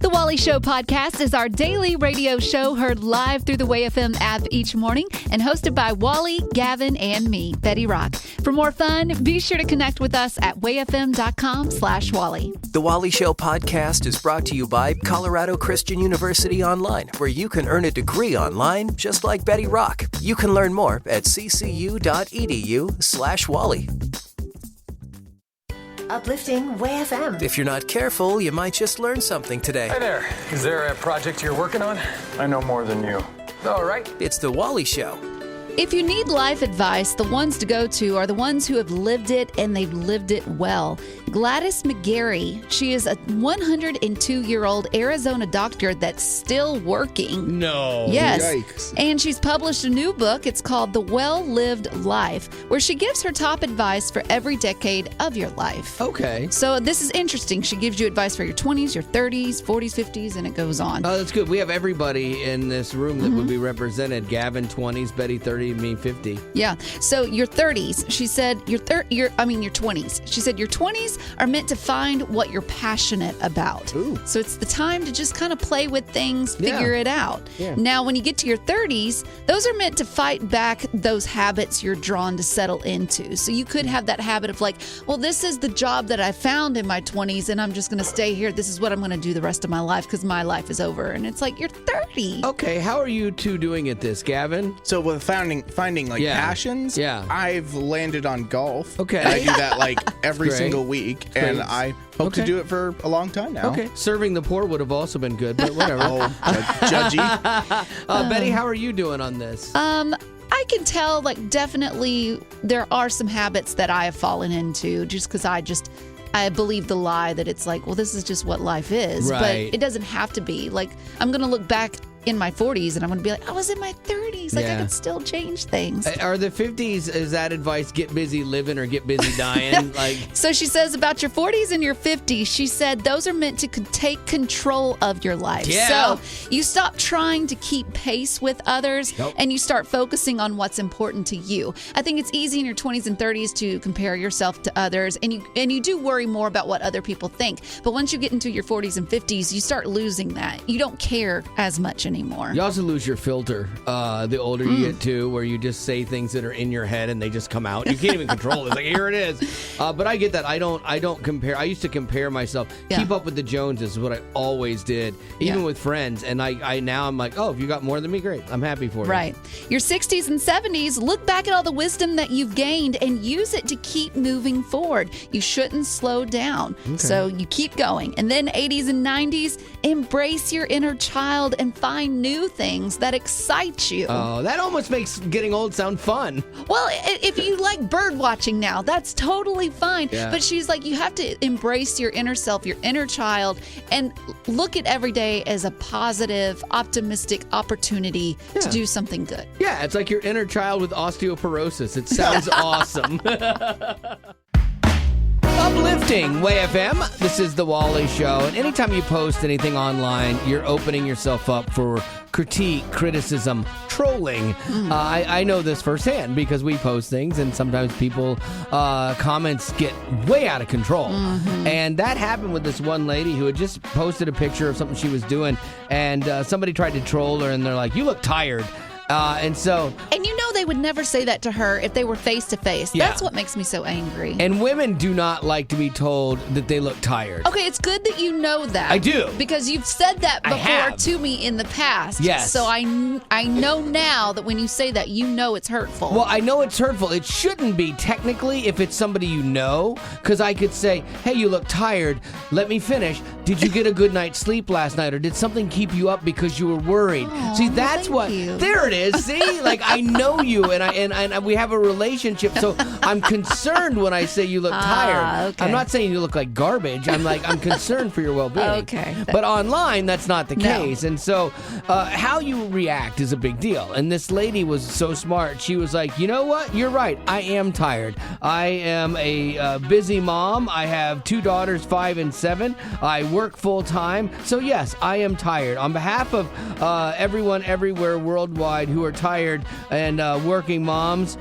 The Wally Show podcast is our daily radio show heard live through the WayFM app each morning and hosted by Wally, Gavin, and me, Betty Rock. For more fun, be sure to connect with us at wayfm.com/Wally. The Wally Show podcast is brought to you by Colorado Christian University Online, where you can earn a degree online just like Betty Rock. You can learn more at ccu.edu/Wally. Uplifting WayFM. If you're not careful, you might just learn something today. Hi there. Is there a project you're working on? I know more than you. All right. It's The Wally Show. If you need life advice, the ones to go to are the ones who have lived it and they've lived it well. Gladys McGarry, she is a 102-year-old Arizona doctor that's still working. No. Yes. Yikes. And she's published a new book. It's called The Well-Lived Life, where she gives her top advice for every decade of your life. Okay. So this is interesting. She gives you advice for your 20s, your 30s, 40s, 50s, and it goes on. Oh, that's good. We have everybody in this room that would be represented. Gavin, 20s, Betty, 30, me, 50. Yeah. So your 30s, she said, your 20s. She said your 20s are meant to find what you're passionate about. Ooh. So it's the time to just kind of play with things, figure it out. Yeah. Now, when you get to your 30s, those are meant to fight back those habits you're drawn to settle into. So you could have that habit of like, well, this is the job that I found in my 20s and I'm just going to stay here. This is what I'm going to do the rest of my life because my life is over. And it's like, you're 30. Okay, how are you two doing at this, Gavin? So with finding passions, I've landed on golf. Okay. And I do that like every Great. single week, and I hope to do it for a long time now. Okay. Serving the poor would have also been good, but whatever. Judgy. Betty, how are you doing on this? I can tell, like, definitely there are some habits that I have fallen into just because I believe the lie that it's like, well, this is just what life is. Right. But it doesn't have to be. Like, I'm going to look back in my 40s and I'm going to be like, I was in my 30s. Like, I could still change things. Are the 50s, is that advice, get busy living or get busy dying? So she says about your 40s and your 50s, she said those are meant to take control of your life. Yeah. So you stop trying to keep pace with others and you start focusing on what's important to you. I think it's easy in your 20s and 30s to compare yourself to others and you do worry more about what other people think. But once you get into your 40s and 50s, you start losing that. You don't care as much anymore. You also lose your filter the older you get too, where you just say things that are in your head and they just come out. You can't even control it. It's like, here it is. But I get that. I don't compare. I used to compare myself. Yeah. Keep up with the Joneses is what I always did, even with friends. And now I'm like, oh, if you got more than me, great. I'm happy for you. Right. Your 60s and 70s, look back at all the wisdom that you've gained and use it to keep moving forward. You shouldn't slow down. Okay. So you keep going. And then 80s and 90s, embrace your inner child and find new things that excite you. Oh, that almost makes getting old sound fun. Well, if you like bird watching now, that's totally fine. Yeah. But she's like, you have to embrace your inner self, your inner child, and look at every day as a positive, optimistic opportunity to do something good. Yeah, it's like your inner child with osteoporosis. It sounds awesome. Uplifting WayFM. This is The Wally Show. And anytime you post anything online, you're opening yourself up for critique, criticism, trolling. I know this firsthand because we post things and sometimes people comments get way out of control. And that happened with this one lady who had just posted a picture of something she was doing and somebody tried to troll her and they're like, you look tired. And you know they would never say that to her if they were face to face. Yeah. That's what makes me so angry. And women do not like to be told that they look tired. Okay, it's good that you know that. I do. Because you've said that I before have. to me in the past. Yes. So I know now that when you say that, you know it's hurtful. Well, I know it's hurtful. It shouldn't be technically if it's somebody you know, because I could say, hey, you look tired. Let me finish. Did you get a good night's sleep last night, or did something keep you up because you were worried? Aw, See, that's thank what. you. There it is. See, like I know you, and we have a relationship, so I'm concerned when I say you look tired. Okay. I'm not saying you look like garbage. I'm concerned for your well-being. Okay. But online, that's not the No. case, and so how you react is a big deal. And this lady was so smart. She was like, you know what? You're right. I am tired. I am a busy mom. I have 2 daughters, 5 and 7. I work full time. So yes, I am tired. On behalf of everyone everywhere worldwide who are tired and working moms,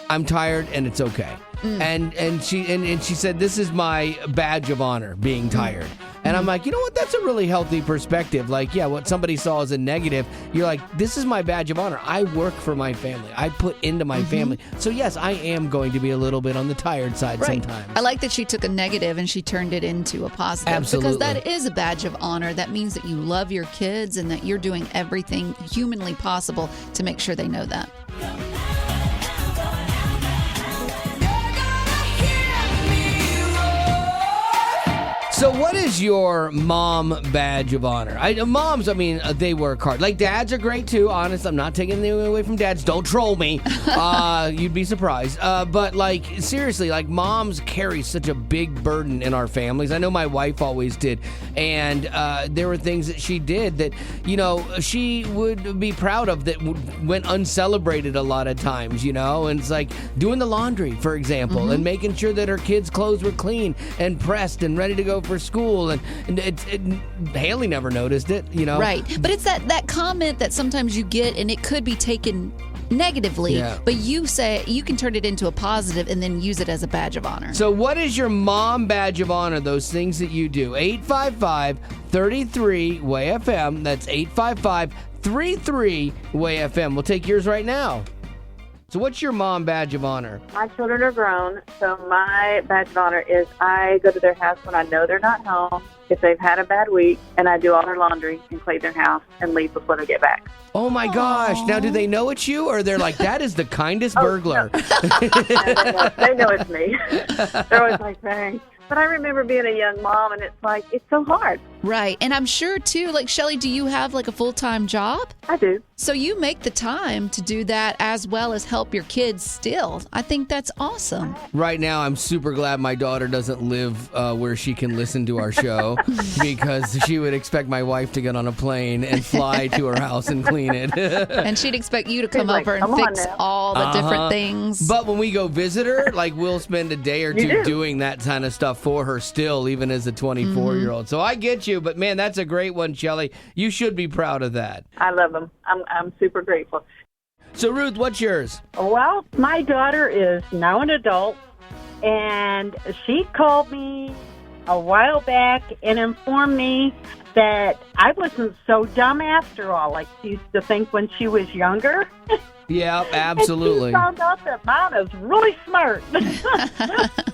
I'm tired and it's okay. and she said, this is my badge of honor, being tired. And I'm like, you know what? That's a really healthy perspective. Like, yeah, what somebody saw as a negative, you're like, this is my badge of honor. I work for my family. I put into my family. So, yes, I am going to be a little bit on the tired side sometimes. I like that she took a negative and she turned it into a positive. Absolutely. Because that is a badge of honor. That means that you love your kids and that you're doing everything humanly possible to make sure they know that. So what is your mom badge of honor? Moms, they work hard. Like, dads are great, too. Honest, I'm not taking anything away from dads. Don't troll me. You'd be surprised. But, like, seriously, like, moms carry such a big burden in our families. I know my wife always did. And there were things that she did that, you know, she would be proud of that went uncelebrated a lot of times, you know? And it's like doing the laundry, for example, and making sure that her kids' clothes were clean and pressed and ready to go for school, and Haley never noticed it, you know? Right. But it's that comment that sometimes you get, and it could be taken negatively, but you say you can turn it into a positive and then use it as a badge of honor. So what is your mom badge of honor, those things that you do? 855-33-WAY-FM. That's 855-33-WAY-FM. We'll take yours right now. So what's your mom badge of honor? My children are grown, so my badge of honor is I go to their house when I know they're not home, if they've had a bad week, and I do all their laundry and clean their house and leave before they get back. Oh, my gosh. Now, do they know it's you, or they're like, that is the kindest burglar? No. They know it's me. They're always like, thanks. But I remember being a young mom, and it's like, it's so hard. Right. And I'm sure, too, like, Shelly, do you have, like, a full-time job? I do. So you make the time to do that as well as help your kids still. I think that's awesome. Right now, I'm super glad my daughter doesn't live where she can listen to our show because she would expect my wife to get on a plane and fly to her house and clean it. And she'd expect you to come over and fix all the different things. But when we go visit her, like, we'll spend a day or two doing that kind of stuff for her still, even as a 24-year-old. So I get you, but man, that's a great one, Shelly. You should be proud of that. I love them. I'm super grateful. So Ruth, what's yours? Well, my daughter is now an adult, and she called me a while back and informed me that I wasn't so dumb after all, like she used to think when she was younger. Yeah, absolutely. And she found out that Mom is really smart.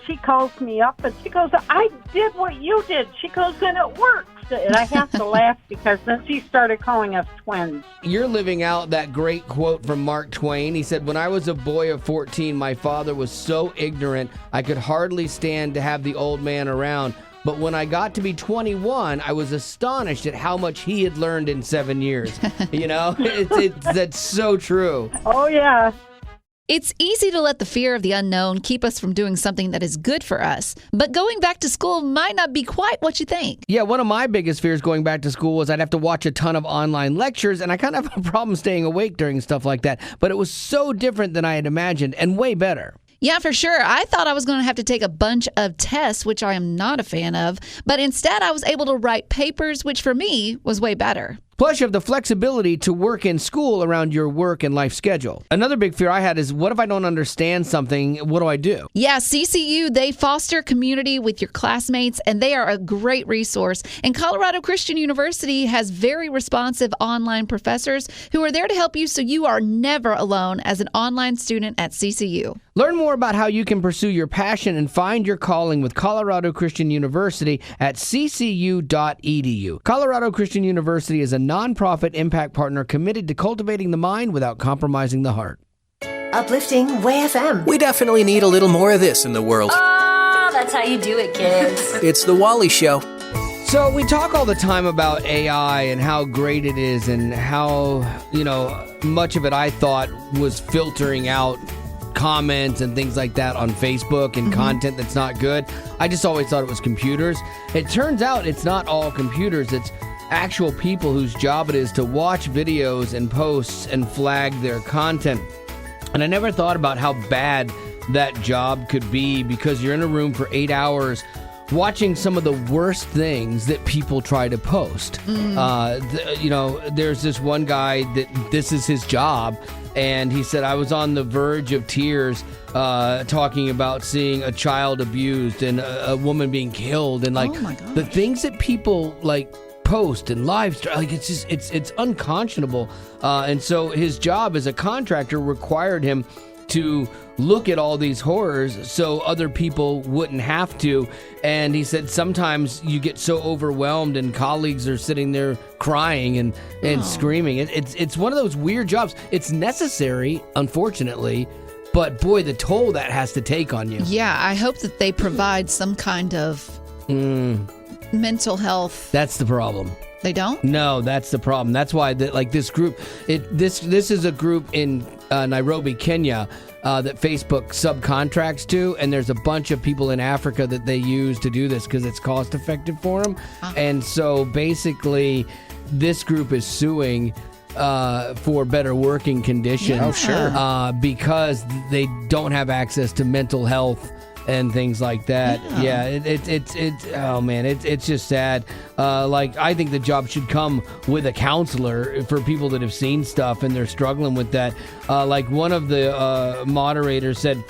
She calls me up and she goes, I did what you did. She goes, and it works. And I have to laugh because then she started calling us twins. You're living out that great quote from Mark Twain. He said, when I was a boy of 14, my father was so ignorant I could hardly stand to have the old man around. But when I got to be 21, I was astonished at how much he had learned in 7 years. You know, that's so true. Oh, yeah. It's easy to let the fear of the unknown keep us from doing something that is good for us. But going back to school might not be quite what you think. Yeah, one of my biggest fears going back to school was I'd have to watch a ton of online lectures, and I kind of have a problem staying awake during stuff like that. But it was so different than I had imagined and way better. Yeah, for sure. I thought I was going to have to take a bunch of tests, which I am not a fan of. But instead, I was able to write papers, which for me was way better. Plus, you have the flexibility to work in school around your work and life schedule. Another big fear I had is, what if I don't understand something? What do I do? Yeah, CCU, they foster community with your classmates, and they are a great resource. And Colorado Christian University has very responsive online professors who are there to help you so you are never alone as an online student at CCU. Learn more about how you can pursue your passion and find your calling with Colorado Christian University at ccu.edu. Colorado Christian University is a nonprofit impact partner committed to cultivating the mind without compromising the heart. Uplifting Way FM. We definitely need a little more of this in the world. Oh, that's how you do it, kids. It's the Wally Show. So we talk all the time about AI and how great it is and how, much of it I thought was filtering out comments and things like that on Facebook and content that's not good. I just always thought it was computers. It turns out it's not all computers. It's actual people whose job it is to watch videos and posts and flag their content. And I never thought about how bad that job could be, because you're in a room for 8 hours watching some of the worst things that people try to post. There's this one guy that this is his job, and he said, I was on the verge of tears talking about seeing a child abused and a woman being killed, and like the things that people like post and live stream, like it's unconscionable. And so his job as a contractor required him to look at all these horrors so other people wouldn't have to. And he said sometimes you get so overwhelmed and colleagues are sitting there crying and screaming. It's one of those weird jobs. It's necessary, unfortunately, but boy, the toll that has to take on you. Yeah, I hope that they provide some kind of mental health. That's the problem. They don't? No, that's the problem. That's why this group, this is a group in Nairobi, Kenya, that Facebook subcontracts to, and there's a bunch of people in Africa that they use to do this because it's cost effective for them. And so basically, this group is suing for better working conditions. Oh, sure. Because they don't have access to mental health and things like that. It's just sad. Like, I think the job should come with a counselor for people that have seen stuff and they're struggling with that. Like one of the moderators said,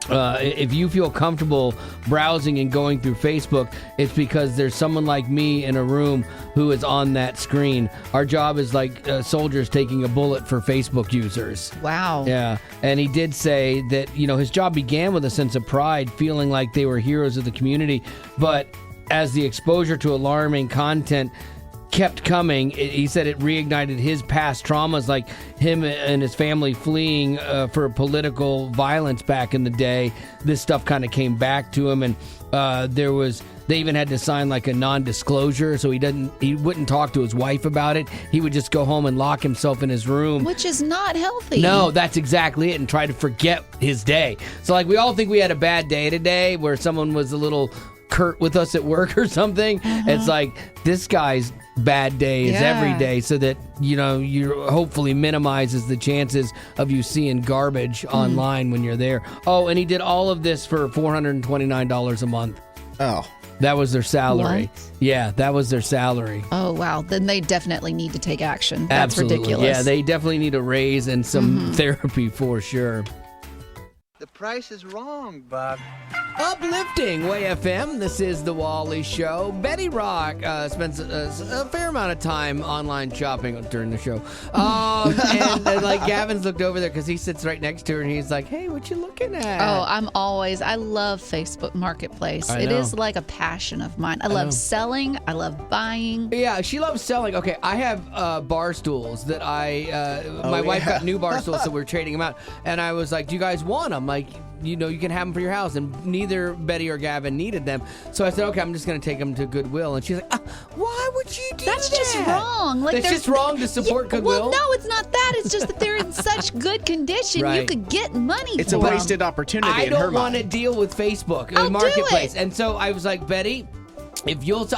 if you feel comfortable browsing and going through Facebook, it's because there's someone like me in a room who is on that screen. Our job is like soldiers taking a bullet for Facebook users. Wow. Yeah. And he did say that, his job began with a sense of pride, feeling like they were heroes of the community. But as the exposure to alarming content kept coming, he said it reignited his past traumas, like him and his family fleeing for political violence back in the day. This stuff kind of came back to him, and they even had to sign like a non-disclosure, so he wouldn't talk to his wife about it. He would just go home and lock himself in his room, which is not healthy. No, that's exactly it, and try to forget his day. So like we all think we had a bad day today where someone was a little curt with us at work or something. It's like this guy's bad day is every day, so that you hopefully minimizes the chances of you seeing garbage online when you're there. Oh, and he did all of this for $429 a month. Oh, that was their salary. What? Yeah, that was their salary. Oh wow, then they definitely need to take action. That's Absolutely. ridiculous. Yeah, they definitely need a raise and some therapy for sure. The price is wrong, Bob. Uplifting Way FM. This is The Wally Show. Betty Rock spends a fair amount of time online shopping during the show. And like Gavin's looked over there because he sits right next to her and he's like, hey, what you looking at? Oh, I love Facebook Marketplace. It is like a passion of mine. I love selling. I love buying. Yeah, she loves selling. Okay, I have bar stools that my wife got new bar stools, so we're trading them out. And I was like, do you guys want them? Like, you can have them for your house. And neither Betty or Gavin needed them. So I said, okay, I'm just going to take them to Goodwill. And she's like, why would you do that? That's just wrong. Like, it's just wrong to support Goodwill? Well, no, it's not that. It's just that they're in such good condition. Right. You could get money it's for a wasted opportunity I in her don't want to mind. deal with Facebook Marketplace. And so I was like, Betty,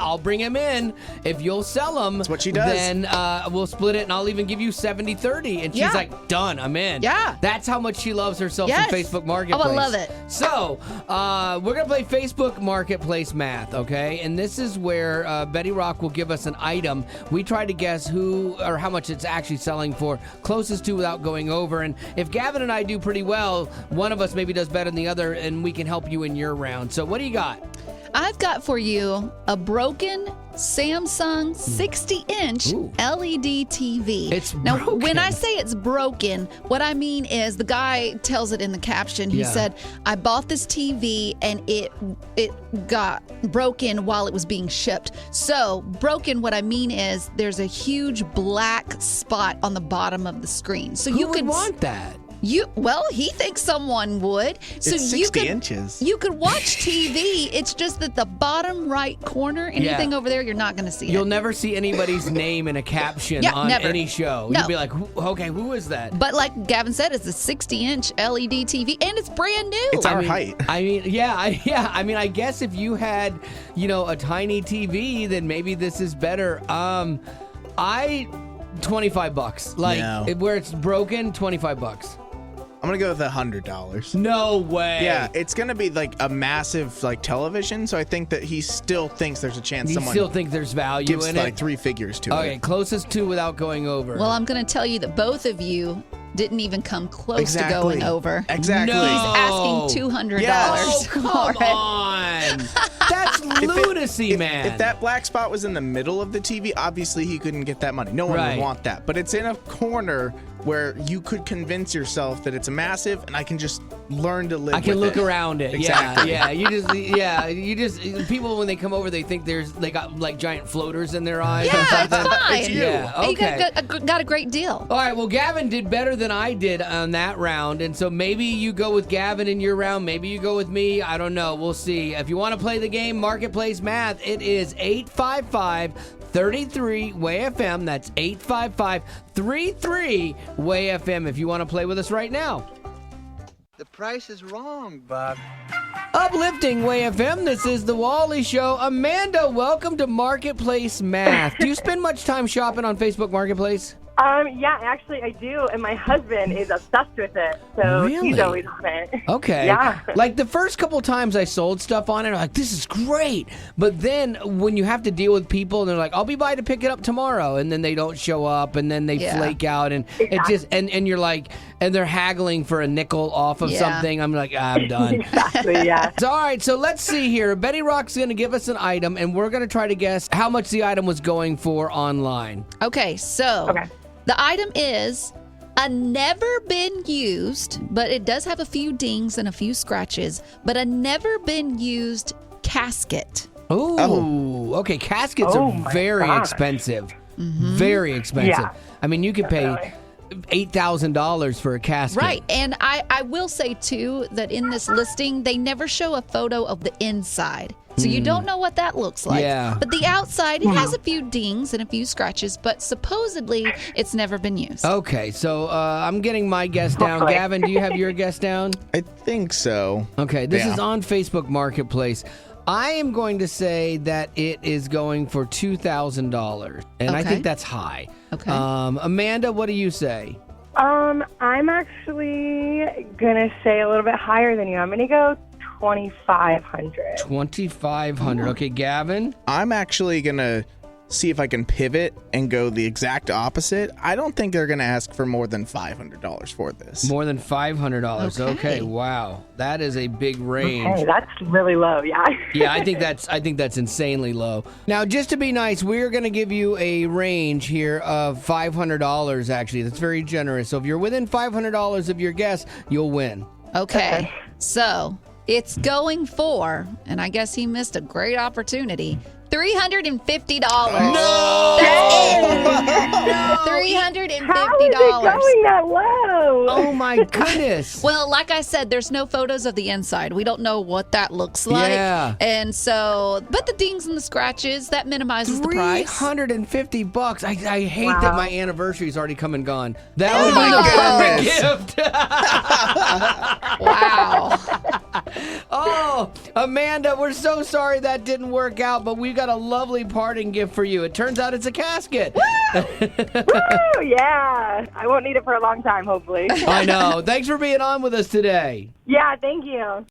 I'll bring him in. If you'll sell them, that's what she does. Then we'll split it, and I'll even give you 70-30. And she's like, done, I'm in. Yeah. That's how much she loves herself from Facebook Marketplace. Oh, I love it. So we're going to play Facebook Marketplace math, okay? And this is where Betty Rock will give us an item. We try to guess who or how much it's actually selling for, closest to without going over. And if Gavin and I do pretty well, one of us maybe does better than the other, and we can help you in your round. So what do you got? I've got for you a broken Samsung 60-inch LED TV. It's now, broken. When I say it's broken, what I mean is the guy tells it in the caption. He said, I bought this TV and it got broken while it was being shipped. So broken, what I mean is there's a huge black spot on the bottom of the screen. So Who would want that? He thinks someone would. So it's 60 inches. You could watch TV. It's just that the bottom right corner, anything over there, you're not going to see You'll never see anybody's name in a caption on any show. No. You'll be like, who is that? But like Gavin said, it's a 60-inch LED TV, and it's brand new. It's our height. I mean, I guess if you had, a tiny TV, then maybe this is better. $25. Like, where it's broken, $25. I'm going to go with $100. No way. Yeah, it's going to be like a massive like television, so I think that he still thinks there's a chance You someone still think there's value gives in like it? 3 figures to it. Okay, closest to without going over. Well, I'm going to tell you that both of you didn't even come close to going over. Exactly. No. He's asking $200 Yes. Oh, for come it. on. That's lunacy, man. If that black spot was in the middle of the TV, obviously he couldn't get that money. No one Right. would want that. But it's in a corner where you could convince yourself that it's a massive, and I can just learn to live I can with look around it. Exactly. Yeah. You just people when they come over, they think they got like giant floaters in their eyes. Yeah, or something. it's fine. It's you. Yeah. And Okay. you got a great deal. All right, well, Gavin did better than I did on that round, and so maybe you go with Gavin in your round, maybe you go with me, I don't know, we'll see. If you want to play the game Marketplace Math, it is 855-33-WAY-FM, that's 855-33-WAY-FM if you want to play with us right now. The price is wrong, Bob. Uplifting WAY-FM, this is The Wally Show. Amanda, welcome to Marketplace Math. Do you spend much time shopping on Facebook Marketplace? Yeah, actually I do, and my husband is obsessed with it, so Really? he's always on it. Okay. Yeah. Like the first couple times I sold stuff on it, I'm like, this is great. But then when you have to deal with people and they're like, I'll be by to pick it up tomorrow, and then they don't show up, and then they flake out, and it just and you're like, and they're haggling for a nickel off of something. I'm like, I'm done. Exactly, yeah. So, all right, so let's see here. Betty Rock's going to give us an item, and we're going to try to guess how much the item was going for online. Okay, so the item is a never been used, but it does have a few dings and a few scratches, but a never been used casket. Ooh, okay. Caskets are very expensive. Very expensive. Yeah, I mean, you could pay $8,000 for a casket. Right, and I will say, too, that in this listing, they never show a photo of the inside. So you don't know what that looks like. Yeah. But the outside, it has a few dings and a few scratches, but supposedly it's never been used. Okay, so I'm getting my guess down. Gavin, do you have your guess down? I think so. Okay, this is on Facebook Marketplace. I am going to say that it is going for $2,000, and I think that's high. Okay. Amanda, what do you say? I'm actually gonna say a little bit higher than you. I'm gonna go 2,500. 2,500. Okay, Gavin? I'm actually going to see if I can pivot and go the exact opposite. I don't think they're going to ask for more than $500 for this. More than $500. Okay, wow. That is a big range. Okay, that's really low, yeah. Yeah, I think that's insanely low. Now, just to be nice, we're going to give you a range here of $500 actually. That's very generous. So if you're within $500 of your guess, you'll win. Okay. So it's going for, and I guess he missed a great opportunity, $350. No! $350. How is it going that low? Oh my goodness. Well, like I said, there's no photos of the inside. We don't know what that looks like. Yeah. And so, but the dings and the scratches, that minimizes the price. $350. I hate that my anniversary's already come and gone. That Oh would my be the perfect gift. Wow. Oh, Amanda, we're so sorry that didn't work out, but we've got a lovely parting gift for you. It turns out it's a casket. Woo, yeah. I won't need it for a long time, hopefully. I know. Thanks for being on with us today. Yeah, thank you.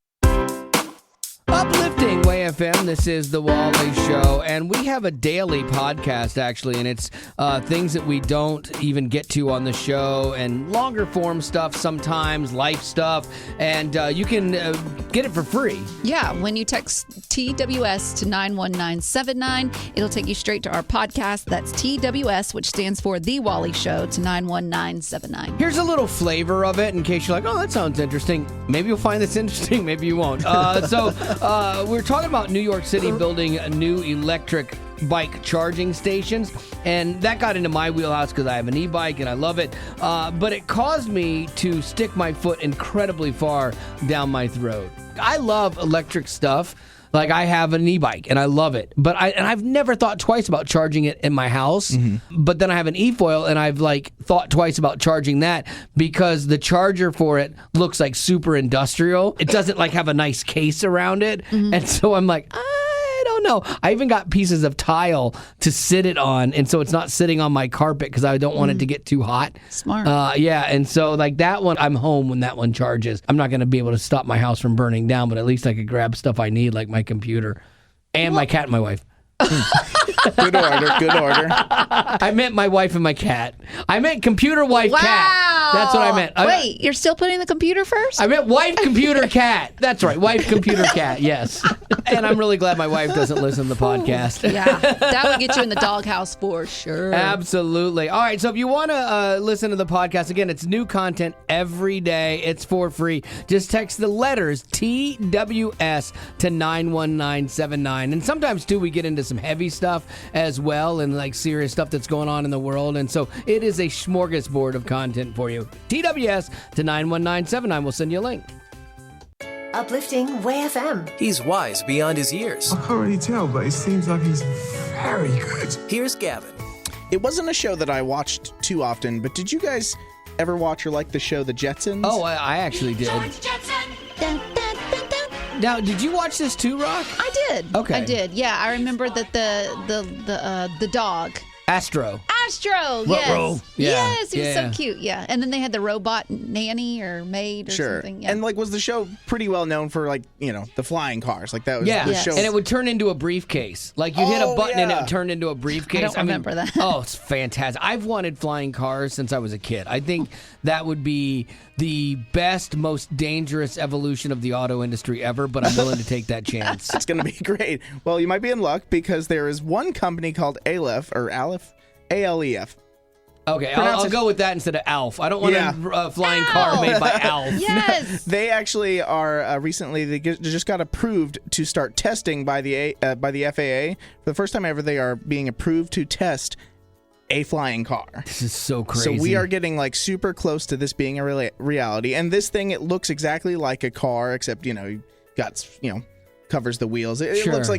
Uplifting WAY-FM, this is The Wally Show, and we have a daily podcast, actually, and it's things that we don't even get to on the show, and longer form stuff sometimes, life stuff, and you can get it for free. Yeah, when you text TWS to 91979, it'll take you straight to our podcast. That's TWS, which stands for The Wally Show, to 91979. Here's a little flavor of it in case you're like, oh, that sounds interesting. Maybe you'll find this interesting, maybe you won't. We're talking about New York City building new electric bike charging stations, and that got into my wheelhouse because I have an e-bike and I love it, but it caused me to stick my foot incredibly far down my throat. I love electric stuff. Like, I have an e-bike, and I love it. But I've never thought twice about charging it in my house. Mm-hmm. But then I have an e-foil, and I've, thought twice about charging that because the charger for it looks, super industrial. It doesn't, have a nice case around it. Mm-hmm. And so I'm like, I don't no. I even got pieces of tile to sit it on, and so it's not sitting on my carpet because I don't want it to get too hot. Smart. Yeah, and so like that one, I'm home when that one charges. I'm not going to be able to stop my house from burning down, but at least I could grab stuff I need, like my computer and my cat and my wife. Good order. I meant my wife and my cat. I meant computer, wife, cat. That's what I meant. Wait, you're still putting the computer first? I meant wife, computer, cat. That's right. Wife, computer, cat. Yes. And I'm really glad my wife doesn't listen to the podcast. Yeah. That would get you in the doghouse for sure. Absolutely. All right. So if you want to listen to the podcast, again, it's new content every day. It's for free. Just text the letters TWS to 91979. And sometimes, too, we get into some heavy stuff as well and like serious stuff that's going on in the world. And so it is a smorgasbord of content for you. TWS to 91979. We'll send you a link. Uplifting Way FM. He's wise beyond his years. I can't really tell, but it seems like he's very good. Here's Gavin. It wasn't a show that I watched too often, but did you guys ever watch or like the show The Jetsons? Oh, I actually did. Now, did you watch this too, Rock? I did. Okay. I did. Yeah, I remember that the dog. Astro. Yes. Ruh-roh. Yeah. Yes, he was Yeah. so cute. Yeah. And then they had the robot nanny or maid or something. Yeah. And like, was the show pretty well known for like, the flying cars? Like that was the show. And it would turn into a briefcase. Like you hit a button and it would turn into a briefcase. I don't remember that. Oh, it's fantastic. I've wanted flying cars since I was a kid. I think that would be the best, most dangerous evolution of the auto industry ever, but I'm willing to take that chance. It's going to be great. Well, you might be in luck because there is one company called Aleph, or Aleph, A-L-E-F. Okay, I'll go with that instead of Alf. I don't want a flying car made by Alf. Yes. They actually are recently. They just got approved to start testing by the FAA. For the first time ever, they are being approved to test a flying car. This is so crazy. So we are getting like super close to this being a reality. And this thing, it looks exactly like a car, except covers the wheels. It looks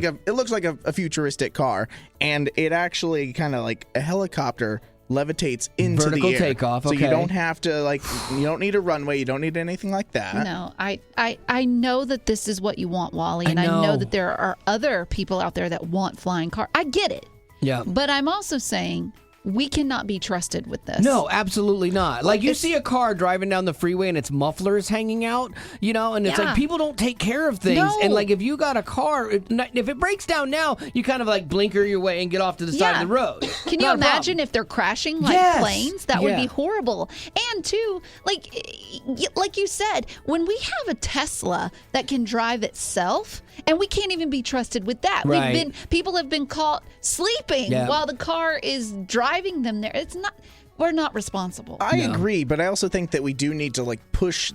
like a futuristic car, and it actually kind of like a helicopter levitates into vertical the air. takeoff. So okay. you don't have to you don't need a runway. You don't need anything like that. No, I know that this is what you want, Wally, and I know that there are other people out there that want flying car. I get it. Yeah. But I'm also saying we cannot be trusted with this. No, absolutely not. Like you see a car driving down the freeway and its muffler's hanging out, and it's like people don't take care of things. No. And like if you got a car, if it breaks down now, you kind of like blinker your way and get off to the side of the road. Can you imagine if they're crashing like planes? That would be horrible. And two, like you said, when we have a Tesla that can drive itself, and we can't even be trusted with that. Right. People have been caught sleeping while the car is driving them there. We're not responsible. I agree, but I also think that we do need to push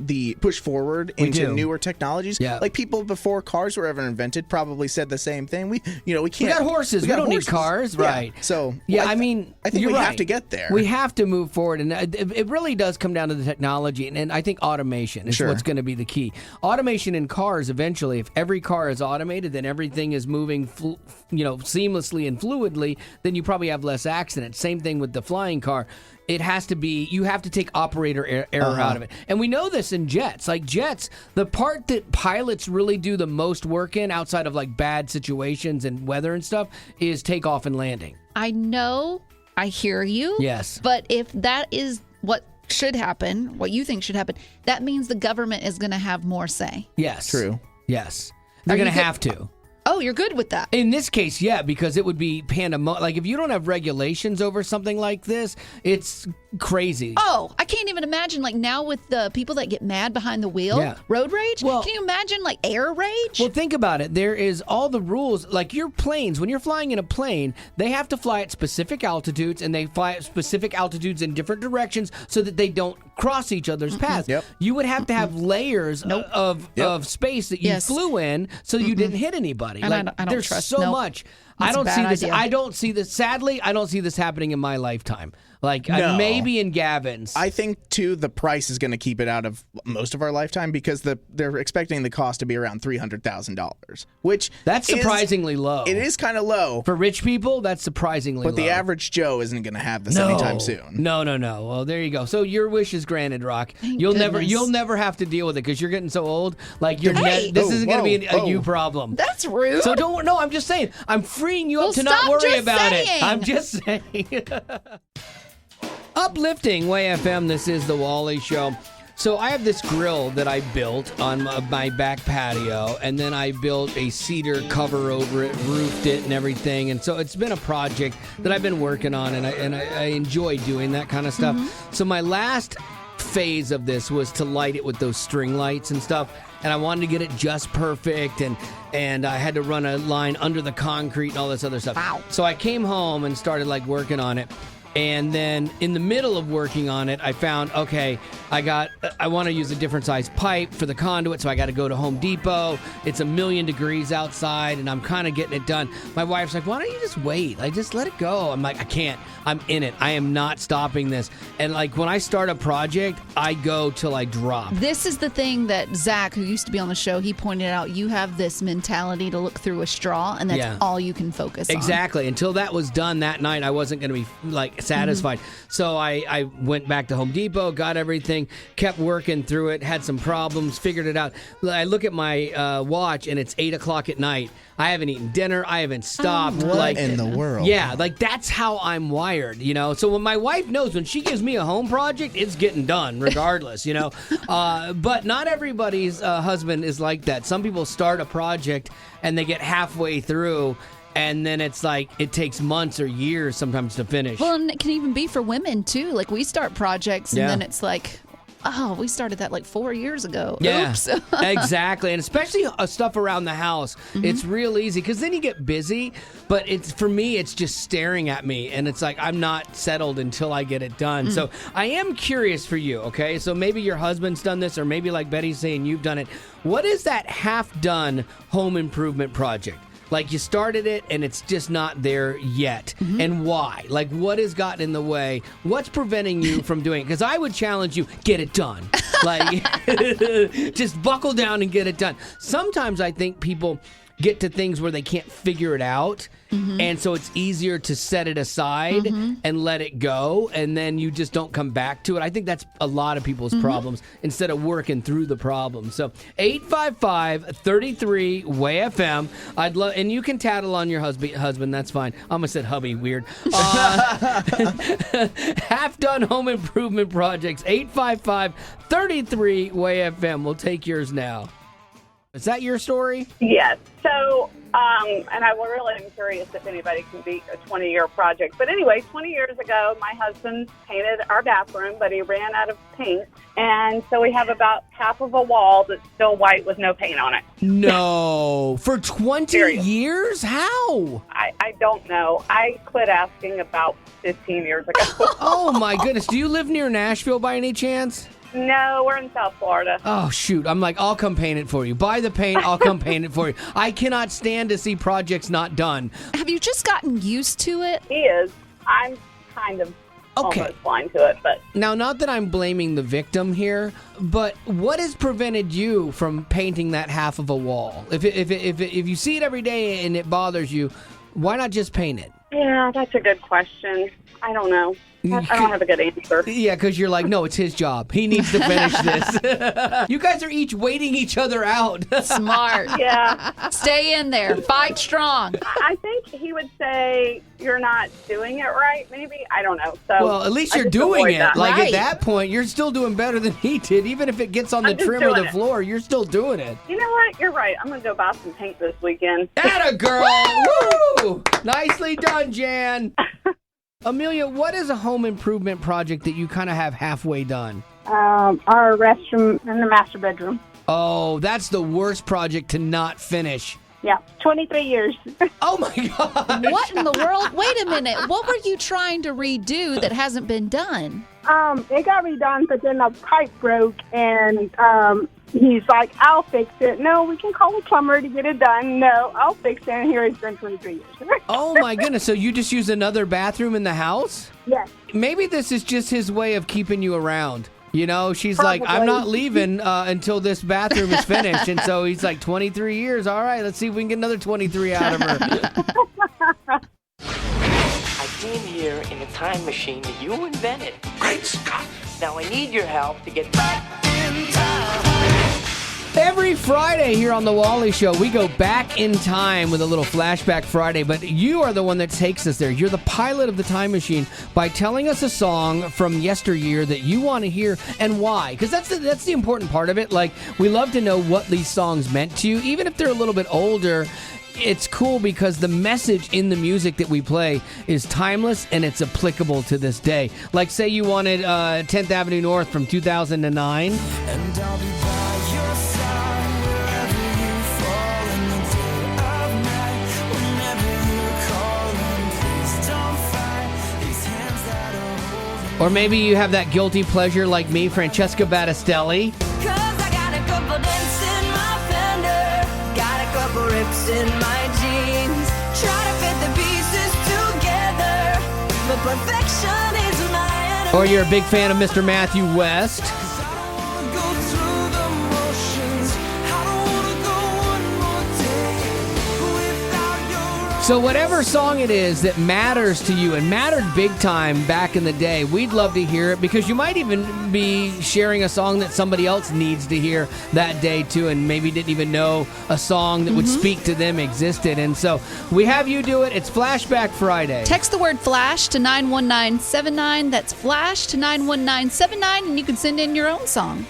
forward into newer technologies. Yeah. Like people before cars were ever invented probably said the same thing. We can't. We got horses. We don't need cars, right? So I think we have to get there. We have to move forward, and it really does come down to the technology, and I think automation is what's going to be the key. Automation in cars eventually. If every car is automated, then everything is moving, seamlessly and fluidly. Then you probably have less accidents. Same thing with the flying car. It has to be, you have to take operator error out of it. And we know this in jets. Like jets, the part that pilots really do the most work in outside of like bad situations and weather and stuff is takeoff and landing. I know, I hear you. Yes. But if that is what should happen, what you think should happen, that means the government is going to have more say. Yes. True. Yes. They're going to have to. Oh, you're good with that. In this case, yeah, because it would be pandemonium. Like if you don't have regulations over something like this, it's crazy. Oh, I can't even imagine now with the people that get mad behind the wheel, road rage. Well, can you imagine air rage? Well, think about it. There is all the rules. Like your planes, when you're flying in a plane, they have to fly at specific altitudes, and they fly at specific altitudes in different directions so that they don't cross each other's paths. Yep. You would have to have layers of space that you flew in so you didn't hit anybody. And I don't there's trust. so much. That's I don't see this. idea. I don't see this. Sadly, I don't see this happening in my lifetime. Like No. maybe in Gavin's. I think too the price is going to keep it out of most of our lifetime because they're expecting the cost to be around $300,000, which that's surprisingly low. It is kind of low for rich people. That's surprisingly low. But the average Joe isn't going to have this anytime soon. No. Well, there you go. So your wish is granted, Rock. You'll never have to deal with it because you're getting so old. Like this isn't going to be a you problem. That's rude. So don't. No, I'm just saying. I'm freeing you up to not worry about it. I'm just saying. Uplifting Way FM, this is the Wally Show. So I have this grill that I built on my back patio, and then I built a cedar cover over it, roofed it and everything. And so it's been a project that I've been working on, and I enjoy doing that kind of stuff. Mm-hmm. So my last phase of this was to light it with those string lights and stuff. And I wanted to get it just perfect, and I had to run a line under the concrete and all this other stuff. Wow. So I came home and started working on it. And then in the middle of working on it, I found, okay, I want to use a different size pipe for the conduit, so I got to go to Home Depot. It's 1,000,000 degrees outside, and I'm kind of getting it done. My wife's like, why don't you just wait? Just let it go. I'm like, I can't. I'm in it. I am not stopping this. And when I start a project, I go till I drop. This is the thing that Zach, who used to be on the show, he pointed out. You have this mentality to look through a straw, and that's all you can focus on. Exactly. Until that was done that night, I wasn't going to be satisfied. Mm-hmm. So I went back to Home Depot, got everything, kept working through it, had some problems, figured it out. I look at my watch, and it's 8 o'clock at night. I haven't eaten dinner. I haven't stopped. What in the world? Yeah, that's how I'm wired, So when my wife knows when she gives me a home project, it's getting done regardless, But not everybody's husband is like that. Some people start a project and they get halfway through, and then it's it takes months or years sometimes to finish. Well, and it can even be for women too. We start projects and then it's oh, we started that 4 years ago. Yeah, oops. Exactly. And especially stuff around the house. Mm-hmm. It's real easy because then you get busy. But for me, it's just staring at me. And it's I'm not settled until I get it done. So I am curious for you, okay? So maybe your husband's done this, or maybe like Betty's saying you've done it. What is that half-done home improvement project? You started it and it's just not there yet. Mm-hmm. And why? What has gotten in the way? What's preventing you from doing it? Because I would challenge you, get it done. Just buckle down and get it done. Sometimes I think people get to things where they can't figure it out. Mm-hmm. And so it's easier to set it aside and let it go, and then you just don't come back to it. I think that's a lot of people's problems instead of working through the problem. So 855-33-WAY-FM. I'd love, and you can tattle on your husband. That's fine. I almost said hubby. Weird. Half done home improvement projects. 855-33-WAY-FM. We'll take yours now. Is that your story? Yes. So, and I really am curious if anybody can beat a 20-year project. But anyway, 20 years ago, my husband painted our bathroom, but he ran out of paint. And so we have about half of a wall that's still white with no paint on it. No. For 20 years? How? I don't know. I quit asking about 15 years ago. Oh, my goodness. Do you live near Nashville by any chance? No, we're in South Florida. Oh, shoot. I'm I'll come paint it for you. Buy the paint, I'll come paint it for you. I cannot stand to see projects not done. Have you just gotten used to it? He is. I'm kind of almost blind to it. But now, not that I'm blaming the victim here, but what has prevented you from painting that half of a wall? If you see it every day and it bothers you, why not just paint it? Yeah, that's a good question. I don't know. I don't have a good answer. Yeah, because you're no, it's his job. He needs to finish this. You guys are each waiting each other out. Smart. Yeah. Stay in there. Fight strong. I think he would say you're not doing it right, maybe. I don't know. So well, at least you're doing it. That. At that point, you're still doing better than he did. Even if it gets on the trim or the floor, you're still doing it. You know what? You're right. I'm going to go buy some paint this weekend. Atta girl! Woo! Nicely done, Jan. Amelia, what is a home improvement project that you kind of have halfway done? Our restroom in the master bedroom. Oh, that's the worst project to not finish. Yeah, 23 years. Oh, my God. What in the world? Wait a minute. What were you trying to redo that hasn't been done? It got redone, but then the pipe broke, and He's like, I'll fix it. No, we can call a plumber to get it done. No, I'll fix it. And here it's been 23 years. Oh, my goodness. So you just use another bathroom in the house? Yes. Maybe this is just his way of keeping you around. You know, she's like, I'm not leaving until this bathroom is finished. And so he's like, 23 years. All right, let's see if we can get another 23 out of her. I came here in a time machine that you invented. Great Scott! Now I need your help to get back in time. Every Friday here on The Wally Show, we go back in time with a little Flashback Friday, but you are the one that takes us there. You're the pilot of the time machine by telling us a song from yesteryear that you want to hear and why. Because that's the important part of it. Like, we love to know what these songs meant to you, even if they're a little bit older. It's cool because the message in the music that we play is timeless and it's applicable to this day. Like, say you wanted 10th Avenue North from 2009. And I'll be by your side wherever you fall in the dead of night. Whenever you're calling, please don't fight these hands that are holding. Or maybe you have that guilty pleasure like me, Francesca Battistelli. Rips in my jeans, try to fit the pieces together, but perfection is my enemy. Or you're a big fan of Mr. Matthew West. So whatever song it is that matters to you and mattered big time back in the day, we'd love to hear it because you might even be sharing a song that somebody else needs to hear that day too and maybe didn't even know a song that would speak to them existed. And so we have you do it. It's Flashback Friday. Text the word FLASH to 91979. That's FLASH to 91979, and you can send in your own song.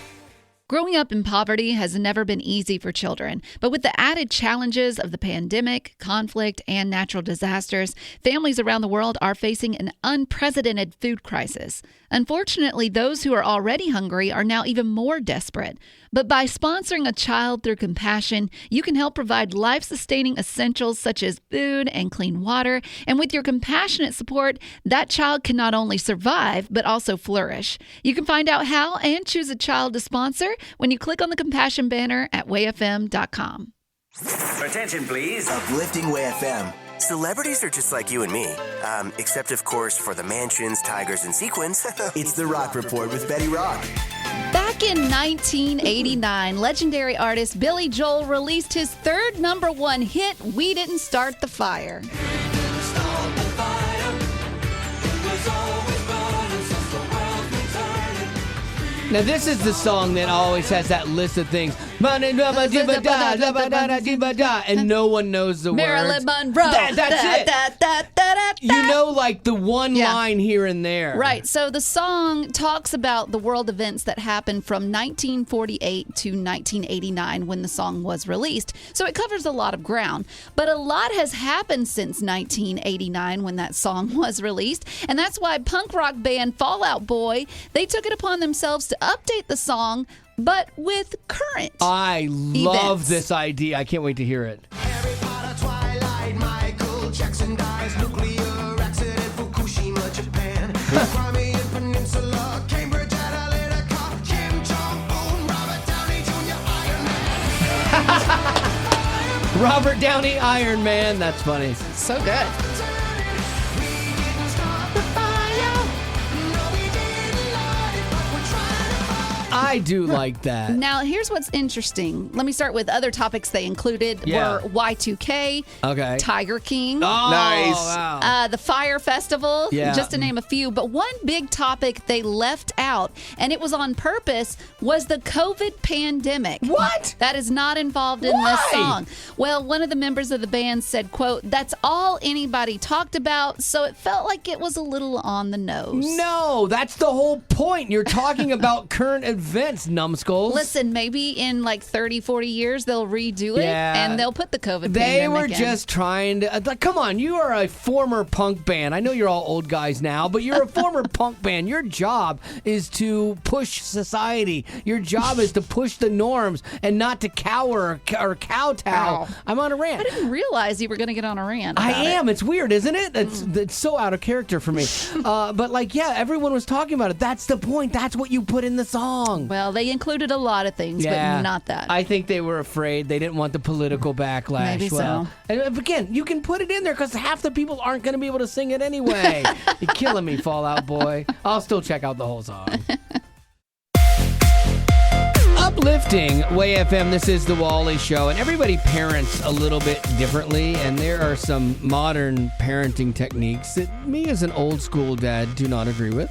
Growing up in poverty has never been easy for children, but with the added challenges of the pandemic, conflict, and natural disasters, families around the world are facing an unprecedented food crisis. Unfortunately, those who are already hungry are now even more desperate. But by sponsoring a child through compassion, you can help provide life-sustaining essentials such as food and clean water. And with your compassionate support, that child can not only survive, but also flourish. You can find out how and choose a child to sponsor when you click on the compassion banner at wayfm.com. Attention, please. Uplifting Way FM. Celebrities are just like you and me, except, of course, for the mansions, tigers, and sequins. It's The Rock Report with Betty Rock. Back in 1989, legendary artist Billy Joel released his third #1 hit, We Didn't Start the Fire. Now, this is the song that always has that list of things. And no one knows the Marilyn words. Monroe. That's it. You know, like the one line here and there. Right. So the song talks about the world events that happened from 1948 to 1989 when the song was released. So it covers a lot of ground. But a lot has happened since 1989 when that song was released. And that's why punk rock band Fall Out Boy, they took it upon themselves to update the song, but with current I love events. this idea. I can't wait to hear it. Harry Potter, Twilight, Michael Jackson dies, nuclear accident, Fukushima, Japan, Crimean Peninsula, Cambridge Analytica, Kim Jong-un, Robert Downey Jr., Iron Man. Robert Downey, Iron Man. That's funny. So good. I do like that. Now, here's what's interesting. Let me start with other topics they included were Y2K, Okay. Tiger King, Nice. Wow. the Fire Festival, Yeah. just to name a few. But one big topic they left out, and it was on purpose, was the COVID pandemic. What? That is not involved in Why? this song. Well, one of the members of the band said, quote, "That's all anybody talked about, so it felt like it was a little on the nose." No, that's the whole point. You're talking about current events, numbskulls. Listen, maybe in like 30, 40 years, they'll redo it and they'll put the COVID They pandemic were in. just trying to... come on, you are a former punk band. I know you're all old guys now, but you're a former punk band. Your job is to push society. Your job is to push the norms and not to cower or kowtow. Ow. I'm on a rant. I didn't realize you were going to get on a rant I about am. it. It's weird, isn't it? It's so out of character for me. But like, yeah, everyone was talking about it. That's the point. That's what you put in the song. Well, they included a lot of things, but not that. I think they were afraid. They didn't want the political backlash. Maybe so. And again, you can put it in there because half the people aren't going to be able to sing it anyway. You're killing me, Fall Out Boy. I'll still check out the whole song. Uplifting Way FM, this is the Wally Show, and everybody parents a little bit differently, and there are some modern parenting techniques that me as an old school dad do not agree with.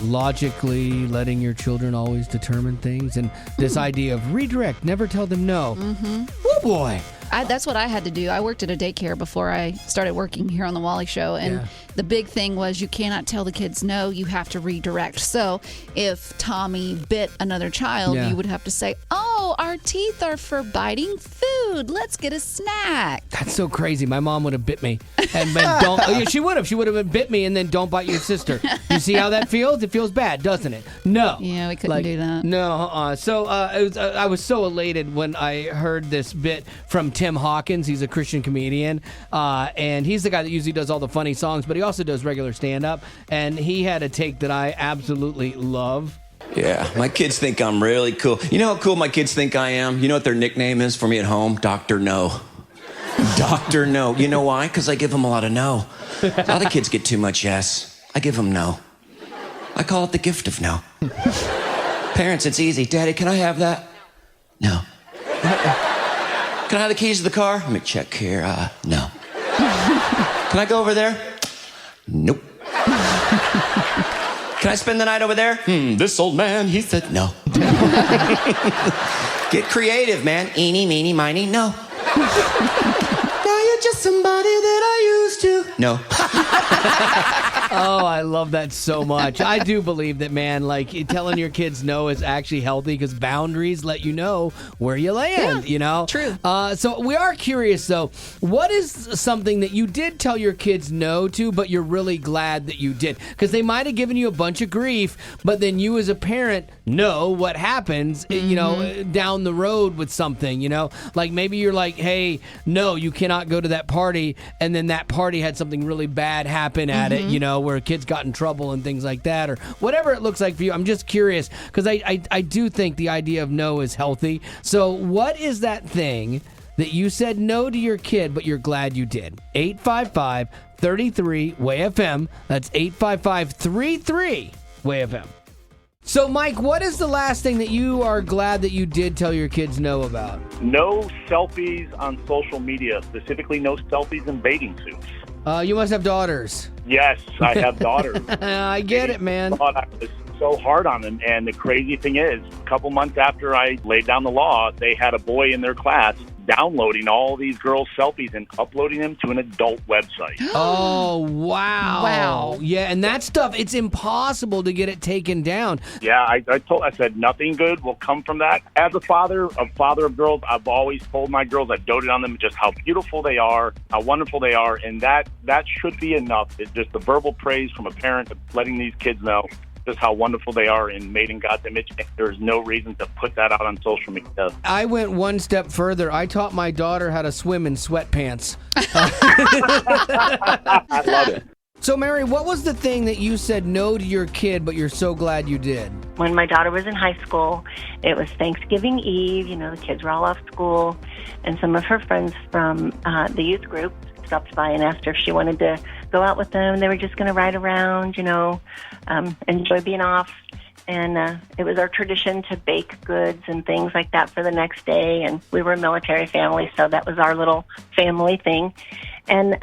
Logically letting your children always determine things, and this idea of redirect, never tell them no. Oh boy. That's what I had to do. I worked at a daycare before I started working here on the Wally Show, and the big thing was you cannot tell the kids no, you have to redirect. So if Tommy bit another child, you would have to say, oh, our teeth are for biting food. Let's get a snack. That's so crazy. My mom would have bit me. And then she would have bit me and then don't bite your sister. You see how that feels? It feels bad, doesn't it? No. Yeah, we couldn't do that. No. So I was so elated when I heard this bit from Tim Hawkins. He's a Christian comedian, and he's the guy that usually does all the funny songs, but he also does regular stand-up, and he had a take that I absolutely love. Yeah, my kids think I'm really cool. You know how cool my kids think I am? You know what their nickname is for me at home? Dr. No. Dr. No. You know why? Because I give them a lot of no. A lot of kids get too much yes. I give them no. I call it the gift of no. Parents, it's easy. Daddy, can I have that? No. Can I have the keys to the car? Let me check here. No. Can I go over there? Nope. Can I spend the night over there? This old man, he said no. Get creative, man. Eeny, meeny, miny, no. Now you're just somebody that I used to. No. Oh, I love that so much. I do believe that, man, like telling your kids no is actually healthy because boundaries let you know where you land, you know? True. So we are curious, though. What is something that you did tell your kids no to, but you're really glad that you did? Because they might have given you a bunch of grief, but then you as a parent know what happens, you know, down the road with something, you know? Like maybe you're like, hey, no, you cannot go to that party, and then that party had something really bad happen at it, you know, where kids got in trouble and things like that, or whatever it looks like for you. I'm just curious because I do think the idea of no is healthy. So what is that thing that you said no to your kid, but you're glad you did? 855-33-WAY-FM. That's 855-33-WAY-FM. So, Mike, what is the last thing that you are glad that you did tell your kids no about? No selfies on social media, specifically no selfies in bathing suits. You must have daughters. Yes, I have daughters. I get it, man. I thought I was so hard on them. And the crazy thing is, a couple months after I laid down the law, they had a boy in their class downloading all these girls' selfies and uploading them to an adult website. Oh, wow. Wow. Yeah, and that stuff, it's impossible to get it taken down. Yeah, I said nothing good will come from that. As a father of girls, I've always told my girls I doted on them just how beautiful they are, how wonderful they are, and that should be enough. It's just the verbal praise from a parent of letting these kids know just how wonderful they are and made in God's image. There's no reason to put that out on social media. I went one step further. I taught my daughter how to swim in sweatpants. I love it. So, Mary, what was the thing that you said no to your kid, but you're so glad you did? When my daughter was in high school, it was Thanksgiving Eve. You know, the kids were all off school, and some of her friends from the youth group stopped by and asked her if she wanted to go out with them. They were just going to ride around, you know, enjoy being off. And it was our tradition to bake goods and things like that for the next day. And we were a military family, so that was our little family thing. And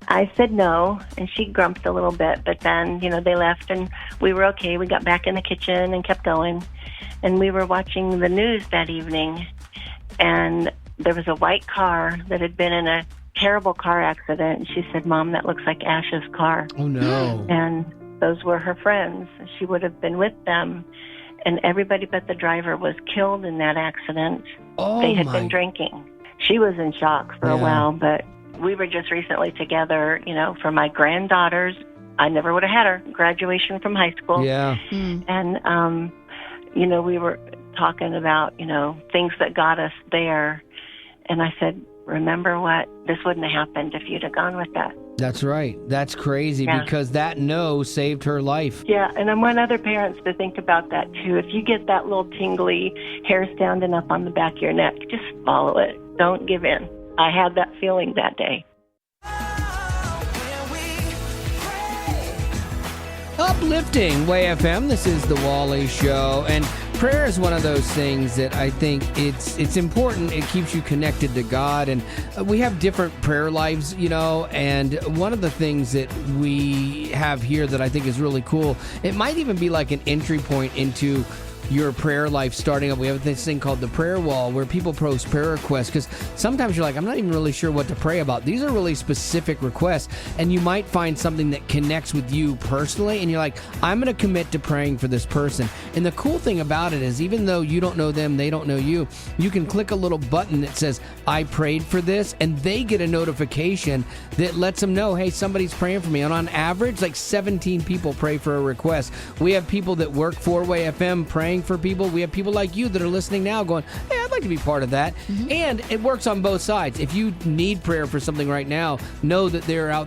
I said no, and she grumped a little bit. But then, you know, they left, and we were okay. We got back in the kitchen and kept going. And we were watching the news that evening, and there was a white car that had been in a terrible car accident. And she said, Mom, that looks like Ash's car. Oh, no. And those were her friends. She would have been with them. And everybody but the driver was killed in that accident. Oh, they had been drinking. She was in shock for a while, but we were just recently together, you know, for my granddaughters. I never would have had her graduation from high school. Yeah. And, you know, we were talking about, you know, things that got us there. And I said, remember what, this wouldn't have happened if you'd have gone with that. That's right. That's crazy because that no saved her life. Yeah, and I want other parents to think about that too. If you get that little tingly hair standing up on the back of your neck, just follow it. Don't give in. I had that feeling that day. Uplifting Way FM. This is the Wally Show, and prayer is one of those things that I think it's important. It keeps you connected to God, and we have different prayer lives, and one of the things that we have here that I think is really cool, it might even be like an entry point into your prayer life starting up. We have this thing called the prayer wall where people post prayer requests, because sometimes you're like, I'm not even really sure what to pray about. These are really specific requests, and you might find something that connects with you personally, and you're like, I'm going to commit to praying for this person. And the cool thing about it is, even though you don't know them, they don't know you, you can click a little button that says, I prayed for this, and they get a notification that lets them know, hey, somebody's praying for me. And on average, like 17 people pray for a request. We have people that work for Way FM praying for people. We have people like you that are listening now going, hey, I'd like to be part of that. Mm-hmm. And it works on both sides. If you need prayer for something right now, know that there are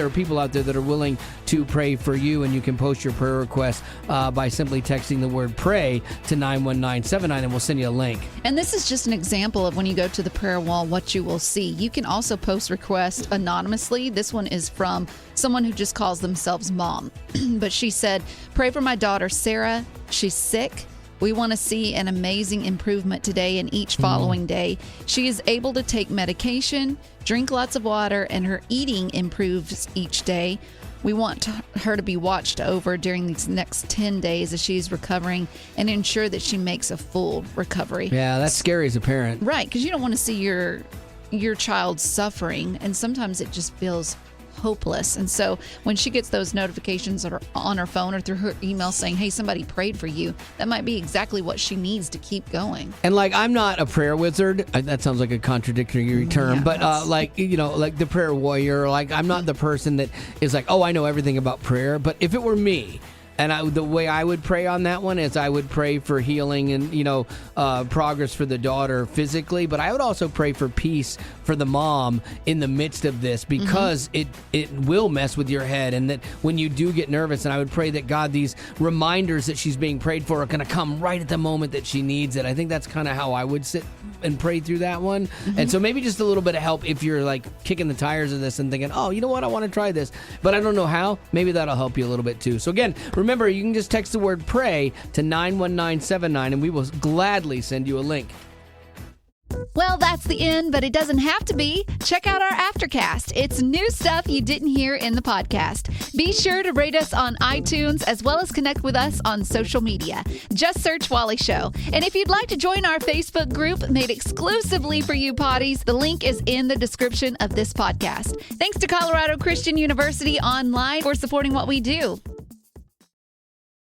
people out there that are willing to pray for you, and you can post your prayer request by simply texting the word pray to 91979, and we'll send you a link. And this is just an example of when you go to the prayer wall, what you will see. You can also post requests anonymously. This one is from someone who just calls themselves Mom. But she said, pray for my daughter, Sarah. She's sick. We want to see an amazing improvement today and each following day. She is able to take medication, drink lots of water, and her eating improves each day. We want her to be watched over during these next 10 days as she's recovering and ensure that she makes a full recovery. Yeah, that's scary as a parent. Right, because you don't want to see your child suffering, and sometimes it just feels hopeless. And so when she gets those notifications on her phone or through her email saying, hey, somebody prayed for you, that might be exactly what she needs to keep going. And like, I'm not a prayer wizard. That sounds like a contradictory term, Yeah, but like the prayer warrior, like I'm not the person that is like, oh, I know everything about prayer. But if it were me, and the way I would pray on that one is I would pray for healing and, progress for the daughter physically. But I would also pray for peace for the mom in the midst of this, because it will mess with your head. And that when you do get nervous, and I would pray that God, these reminders that she's being prayed for are going to come right at the moment that she needs it. I think that's kind of how I would sit and pray through that one. And so maybe just a little bit of help if you're like kicking the tires of this and thinking, oh, you know what, I want to try this, but I don't know how. Maybe that'll help you a little bit too. So again, remember, you can just text the word pray to 91979 and we will gladly send you a link. Well, that's the end, but it doesn't have to be. Check out our Aftercast. It's new stuff you didn't hear in the podcast. Be sure to rate us on iTunes as well as connect with us on social media. Just search Wally Show. And if you'd like to join our Facebook group made exclusively for you potties, the link is in the description of this podcast. Thanks to Colorado Christian University Online for supporting what we do.